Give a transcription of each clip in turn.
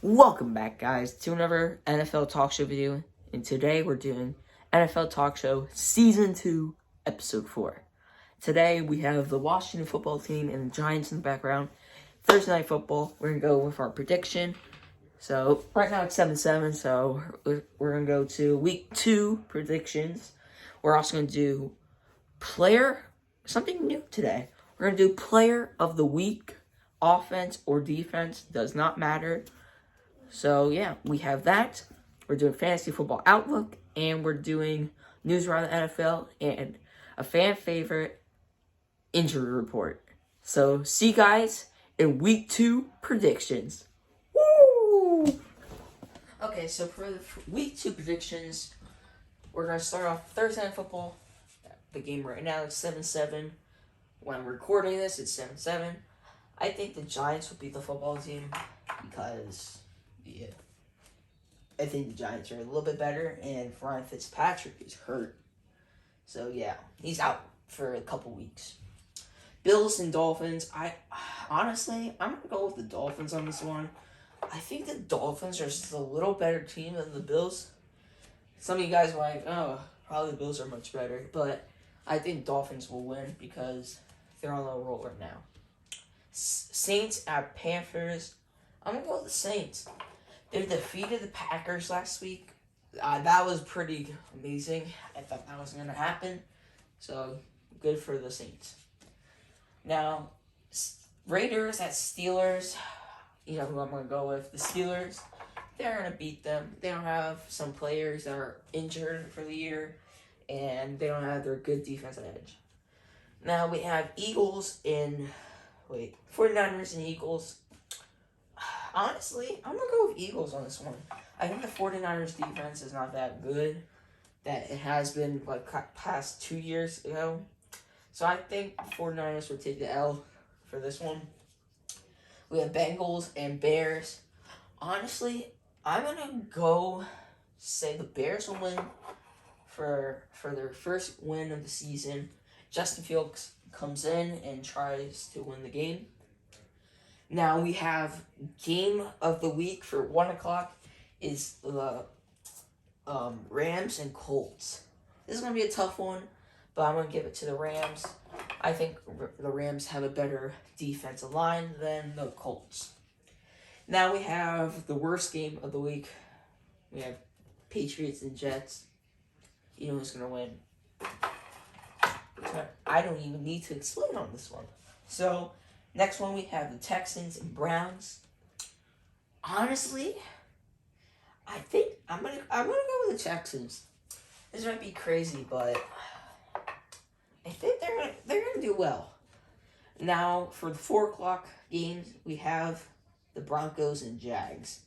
Welcome back, guys, to another NFL Talk Show video. And today we're doing NFL Talk Show Season 2, Episode 4. Today we have the Washington football team and the Giants in the background. Thursday Night Football, we're going to go with our prediction. So, right now it's 7-7, so we're going to go to Week 2 predictions. We're also going to do something new today. We're going to do Player of the Week. Offense or defense, does not matter. So, yeah, we have that. We're doing Fantasy Football Outlook, and we're doing news around the NFL, and a fan favorite injury report. So, see you guys in Week 2 predictions. Woo! Okay, so for Week 2 predictions, we're going to start off Thursday Night Football. The game right now is 7-7. When I'm recording this, it's 7-7. I think the Giants will beat the football team because... yeah. I think the Giants are a little bit better, and Ryan Fitzpatrick is hurt. So, yeah, he's out for a couple weeks. Bills and Dolphins, honestly, I'm going to go with the Dolphins on this one. I think the Dolphins are just a little better team than the Bills. Some of you guys are like, oh, probably the Bills are much better. But I think Dolphins will win because they're on a roll right now. Saints at Panthers. I'm going to go with the Saints. They defeated the Packers last week. That was pretty amazing. I thought that wasn't going to happen. So, good for the Saints. Now, Raiders at Steelers. You know who I'm going to go with. The Steelers, they're going to beat them. They don't have some players that are injured for the year. And they don't have their good defensive edge. Now, we have 49ers and Eagles. Honestly, I'm going to go with Eagles on this one. I think the 49ers defense is not that good that it has been like past 2 years ago. So I think 49ers will take the L for this one. We have Bengals and Bears. Honestly, I'm going to go say the Bears will win for their first win of the season. Justin Fields comes in and tries to win the game. Now we have game of the week for 1 o'clock is the Rams and Colts. This is going to be a tough one, but I'm going to give it to the Rams. I think the Rams have a better defensive line than the Colts. Now we have the worst game of the week. We have Patriots and Jets. You know who's going to win. I don't even need to explain on this one. So, next one we have the Texans and Browns. Honestly, I think I'm gonna go with the Texans. This might be crazy, but I think they're gonna do well. Now for the 4 o'clock games, we have the Broncos and Jags.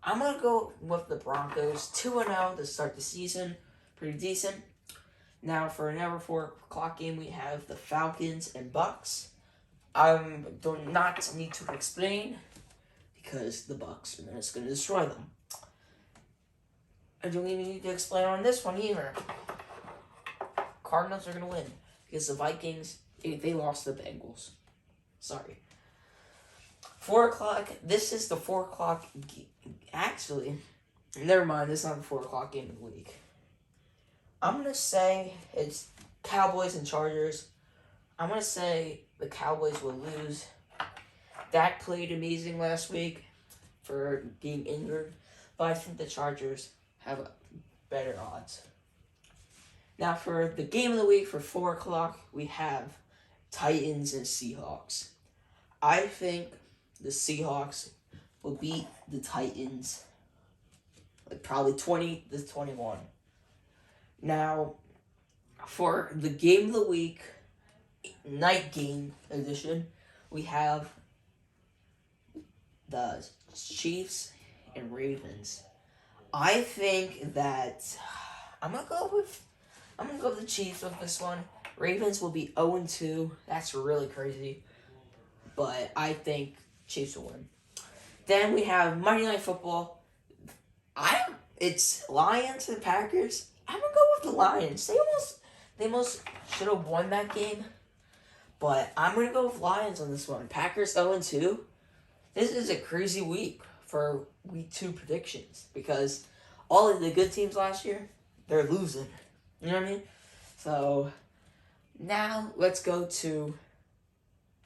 I'm gonna go with the Broncos 2-0 to start the season, pretty decent. Now for another 4 o'clock game, we have the Falcons and Bucks. I do not need to explain because the Bucks are just going to destroy them. I don't even need to explain on this one either. Cardinals are going to win because the Vikings, they lost the Bengals. Sorry. 4 o'clock, this is the 4 o'clock, actually, never mind, this is not the 4 o'clock game of the week. I'm going to say it's Cowboys and Chargers. I'm going to say the Cowboys will lose. Dak played amazing last week for being injured, but I think the Chargers have better odds. Now for the game of the week for 4 o'clock, we have Titans and Seahawks. I think the Seahawks will beat the Titans like probably 20-21. Now, for the game of the week, night game edition, we have the Chiefs and Ravens. I think that I'm gonna go with the Chiefs with this one. Ravens will be 0-2. That's really crazy, but I think Chiefs will win. Then we have Monday Night Football. It's Lions and Packers. I'm gonna go with the Lions. They almost should have won that game. But I'm going to go with Lions on this one. Packers 0-2. This is a crazy week for week 2 predictions because all of the good teams last year, they're losing. You know what I mean? So now let's go to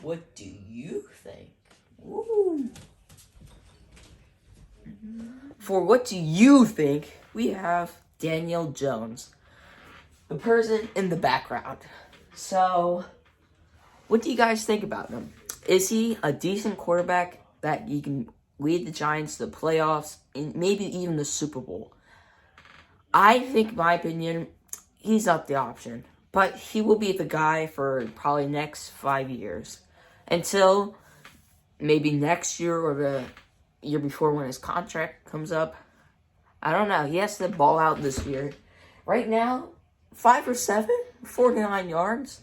what do you think? Woo. For what do you think, we have Daniel Jones, the person in the background. So, what do you guys think about him? Is he a decent quarterback that you can lead the Giants to the playoffs and maybe even the Super Bowl? I think, in my opinion, he's not the option. But he will be the guy for probably next 5 years. Until maybe next year or the year before when his contract comes up. I don't know. He has to ball out this year. Right now, 5 or 7, 49 yards.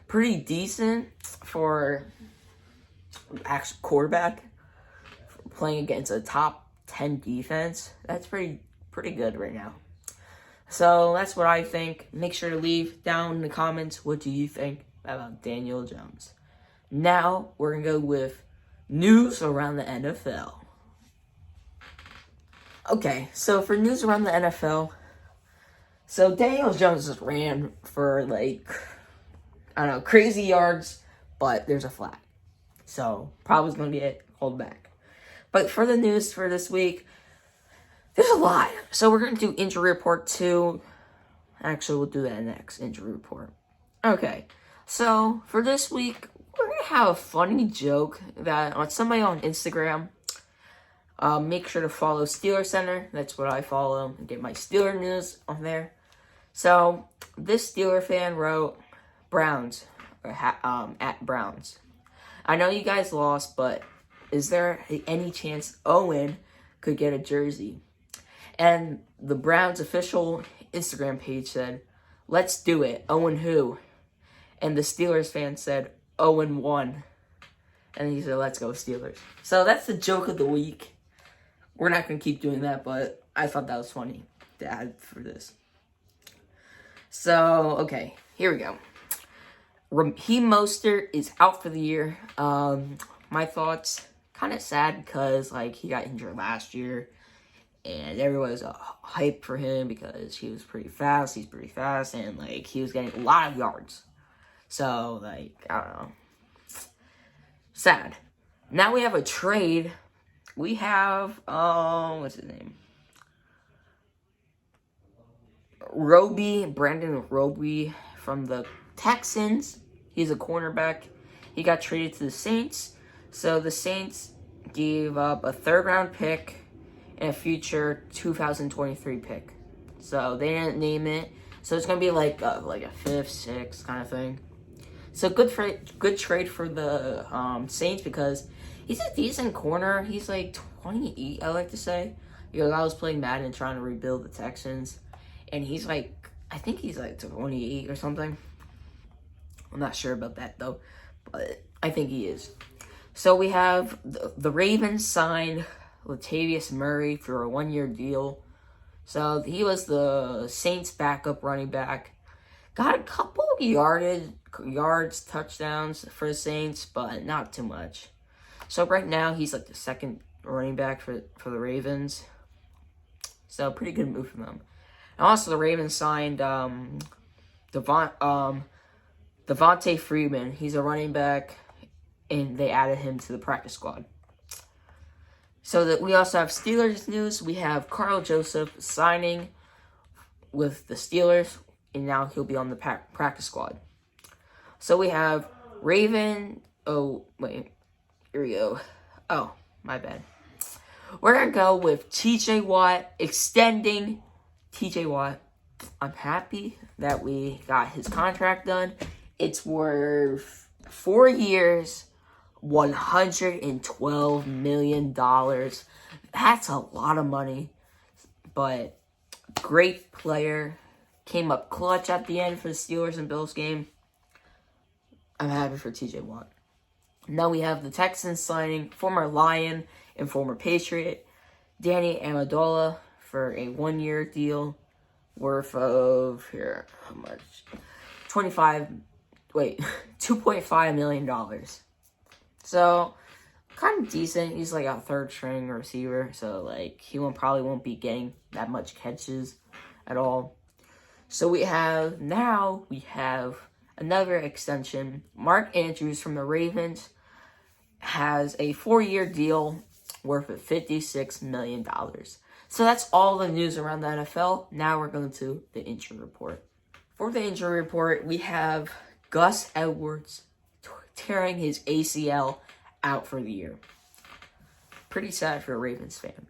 Pretty decent for actual quarterback playing against a top 10 defense. That's pretty good right now. So that's what I think. Make sure to leave down in the comments what do you think about Daniel Jones. Now we're going to go with news around the NFL. Okay, so for news around the NFL, so Daniel Jones just ran for crazy yards, but there's a flag. So probably going to get called back. But for the news for this week, there's a lot. So we're going to do injury report 2. Actually, we'll do that next, injury report. Okay, so for this week, we're going to have a funny joke that on somebody on Instagram. Make sure to follow Steeler Center. That's what I follow. And get my Steeler news on there. So, this Steeler fan wrote, Browns, at Browns. I know you guys lost, but is there any chance Owen could get a jersey? And the Browns official Instagram page said, let's do it. Owen who? And the Steelers fan said, Owen 1. And he said, let's go Steelers. So that's the joke of the week. We're not going to keep doing that, but I thought that was funny to add for this. So, okay, here we go. Raheem Mostert is out for the year. My thoughts, kind of sad because, he got injured last year. And everyone was hype for him because he was pretty fast. He's pretty fast. And, he was getting a lot of yards. So, I don't know. Sad. Now we have a trade. We have, what's his name? Brandon Roby from the Texans. He's a cornerback. He got traded to the Saints. So the Saints gave up a 3rd-round pick and a future 2023 pick. So they didn't name it. So it's going to be like a 5th, 6th kind of thing. So good trade for the Saints because he's a decent corner. He's 28, I like to say. Because I was playing Madden trying to rebuild the Texans. And he's I think he's 28 or something. I'm not sure about that though. But I think he is. So we have the Ravens signed Latavius Murray for a 1-year deal. So he was the Saints backup running back. Got a couple of yards, touchdowns for the Saints, but not too much. So right now, he's the 2nd running back for the Ravens. So pretty good move from them. And also, the Ravens signed Devontae Freeman. He's a running back, and they added him to the practice squad. So that we also have Steelers news. We have Carl Joseph signing with the Steelers, and now he'll be on the practice squad. So we have Raven. Oh, wait. Here we go. Oh, my bad. We're going to go with TJ Watt, extending TJ Watt. I'm happy that we got his contract done. It's worth 4 years, $112 million. That's a lot of money. But great player. Came up clutch at the end for the Steelers and Bills game. I'm happy for TJ Watt. Now we have the Texans signing former Lion and former Patriot Danny Amendola for a 1-year deal worth of, how much? $2.5 million. So, kind of decent. He's like a third string receiver, so like he probably won't be getting that much catches at all. So we have another extension. Mark Andrews from the Ravens has a 4-year deal worth of $56 million. So that's all the news around the NFL. Now we're going to the injury report. For the injury report, we have Gus Edwards tearing his ACL out for the year. Pretty sad for a Ravens fan.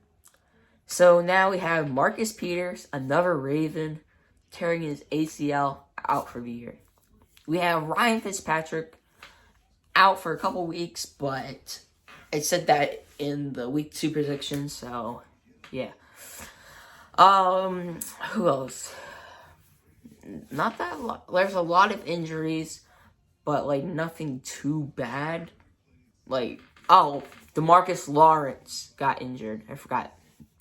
So now we have Marcus Peters, another Raven, tearing his ACL out for the year. We have Ryan Fitzpatrick out for a couple weeks, but I said that in the week 2 prediction, so yeah. Who else? Not that lot. There's a lot of injuries, but like nothing too bad. Like, DeMarcus Lawrence got injured. I forgot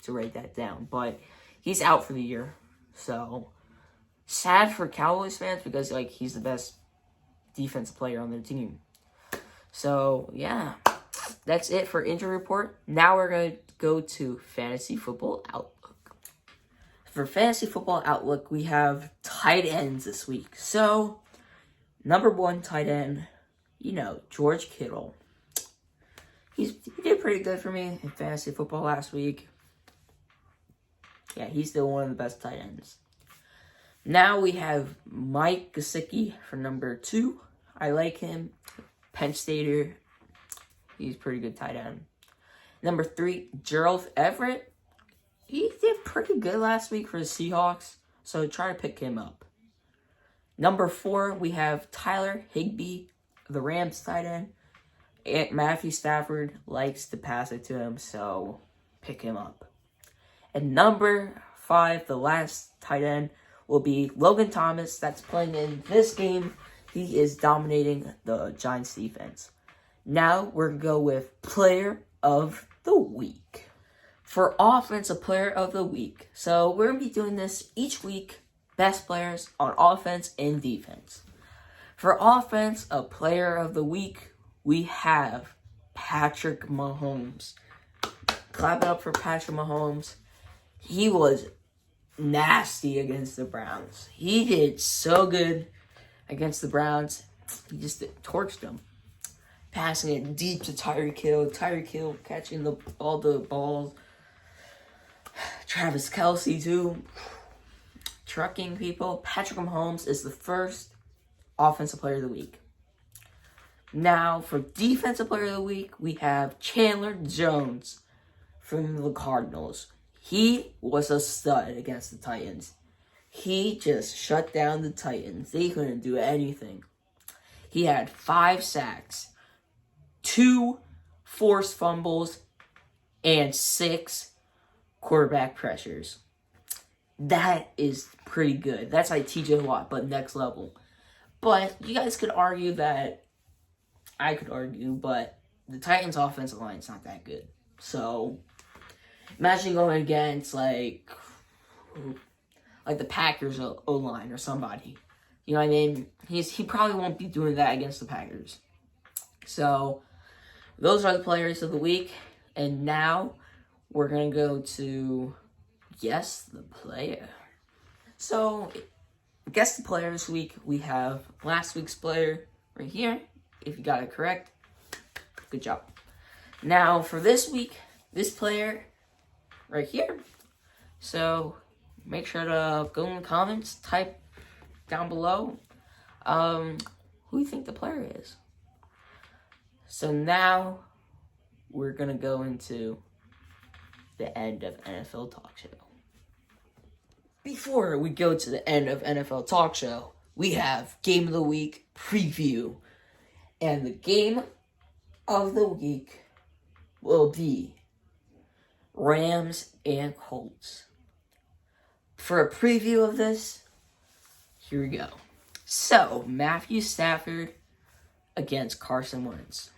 to write that down, but he's out for the year. So sad for Cowboys fans because like he's the best defensive player on their team. So yeah, that's it for injury report. Now we're gonna go to fantasy football outlook. For fantasy football outlook, we have tight ends this week. So number 1 tight end, George Kittle. He did pretty good for me in fantasy football last week. Yeah, he's still one of the best tight ends. Now we have Mike Gesicki for number 2. I like him. Penn Stater. He's pretty good tight end. Number 3, Gerald Everett. He did pretty good last week for the Seahawks, so try to pick him up. Number 4, we have Tyler Higbee, the Rams tight end. Matthew Stafford likes to pass it to him, so pick him up. And number 5, the last tight end, will be Logan Thomas. That's playing in this game. He is dominating the Giants defense. Now we're going to go with Player of the Week. For Offensive Player of the Week. So we're going to be doing this each week. Best players on offense and defense. For offense, a Player of the Week, we have Patrick Mahomes. Clap it up for Patrick Mahomes. He was nasty against the Browns. He did so good against the Browns. He just torched them. Passing it deep to Tyreek Hill. Tyreek Hill catching all the balls. Travis Kelce too. Trucking people. Patrick Mahomes is the first Offensive Player of the Week. Now, for Defensive Player of the Week, we have Chandler Jones from the Cardinals. He was a stud against the Titans. He just shut down the Titans. They couldn't do anything. He had 5 sacks, 2 forced fumbles, and 6 quarterback pressures. That is pretty good. That's like TJ Watt, but next level. But you guys could argue that, I could argue, but the Titans' offensive line is not that good. So, imagine going against like the Packers O-line or somebody. You know what I mean? He probably won't be doing that against the Packers. So, those are the players of the week. And now, we're going to go to Guess the Player. So, Guess the Player this week, we have last week's player right here. If you got it correct, good job. Now, for this week, this player right here. So, make sure to go in the comments, type down below who you think the player is. So now, we're going to go into the end of NFL Talk Show. Before we go to the end of NFL Talk Show, we have Game of the Week preview. And the Game of the Week will be Rams and Colts. For a preview of this, here we go. So, Matthew Stafford against Carson Wentz.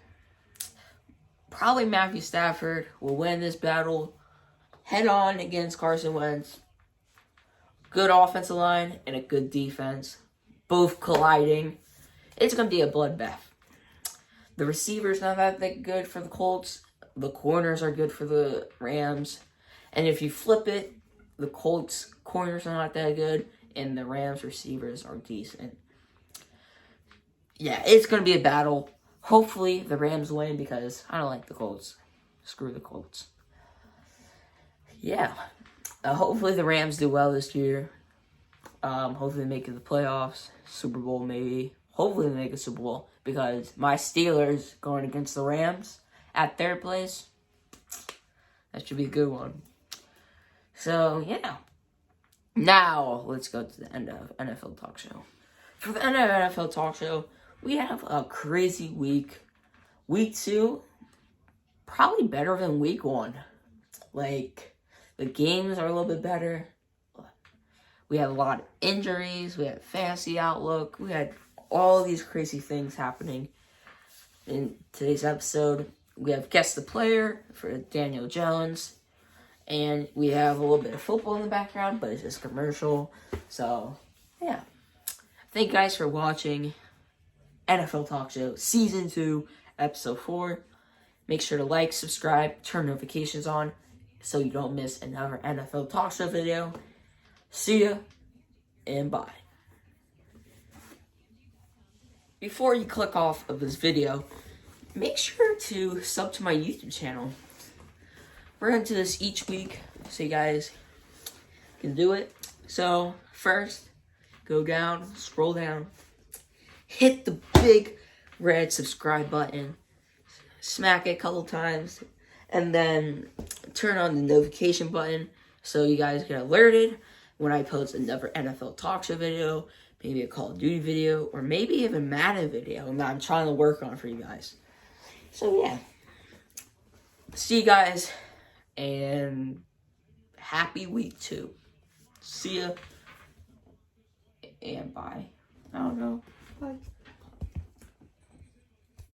Probably Matthew Stafford will win this battle head on against Carson Wentz. Good offensive line and a good defense. Both colliding. It's going to be a bloodbath. The receivers not that good for the Colts. The corners are good for the Rams. And if you flip it, the Colts corners are not that good, and the Rams receivers are decent. Yeah, it's going to be a battle. Hopefully the Rams win because I don't like the Colts. Screw the Colts. Yeah. Hopefully the Rams do well this year. Hopefully they make it to the playoffs. Super Bowl maybe. Hopefully they make a Super Bowl because my Steelers going against the Rams at their place. That should be a good one. So, yeah. Now, let's go to the end of NFL Talk Show. For the end of NFL Talk Show, we have a crazy week. Week 2, probably better than week 1. Like, the games are a little bit better. We had a lot of injuries. We had fantasy outlook. We had all these crazy things happening in today's episode. We have Guess the Player for Daniel Jones. And we have a little bit of football in the background, but it's just commercial. So, yeah. Thank you guys for watching NFL Talk Show Season 2, Episode 4. Make sure to like, subscribe, turn notifications on so you don't miss another NFL Talk Show video. See ya, and bye. Before you click off of this video, make sure to sub to my YouTube channel. We're going to do this each week, so you guys can do it. So, first, go down, scroll down, hit the big red subscribe button, smack it a couple times, and then turn on the notification button so you guys get alerted when I post another NFL Talk Show video, maybe a Call of Duty video, or maybe even Madden video that I'm trying to work on for you guys. So, yeah. See you guys. And happy week 2. See ya. And bye. I don't know. Bye.